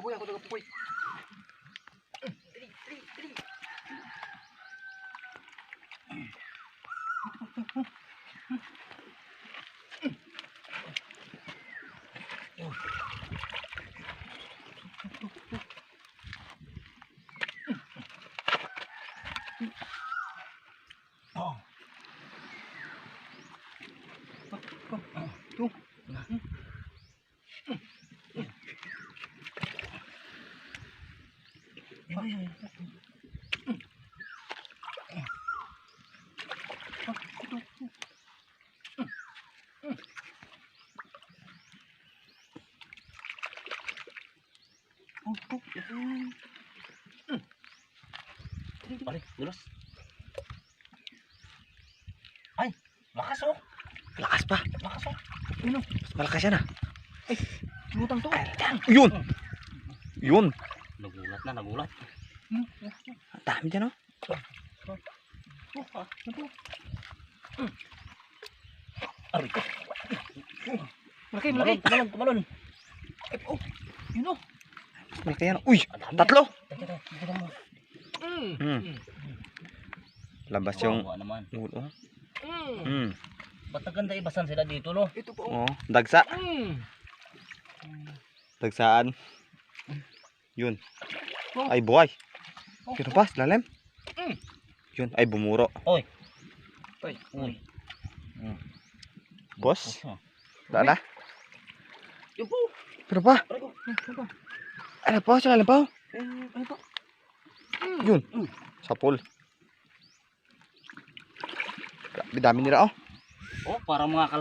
pupoy, ako taga pupoy. Dali, dali, dali. Oh. Tuh. Balik, dulas. Ay, lakas oh. Lakas pa. Lakas oh. Yun oh. Malakas yan ah. Ay, lumutang to. Yun. Yun. Nagulat na, nagulat. Ang dami dyan oh. Aray ko. Malaki, malaki. Tumalon, tumalon. Ay, oh, yun oh. Malaki yan. Uy, tatlo. Labas yung naman. ulo. Ba't naganda ibasan sila dito no? Ito po. Oh, dagsa. Dagsaan. Yun. Ay buhay. Pero pa, lalim. Yun, ay bumuro. Oy. Oy. Uy. Boss. Dala. Yun po. Pero pa. Ano pa, sa lalim pa. Ano po? Yun. Sapol. Grabe dami nila oh. Oh, para mga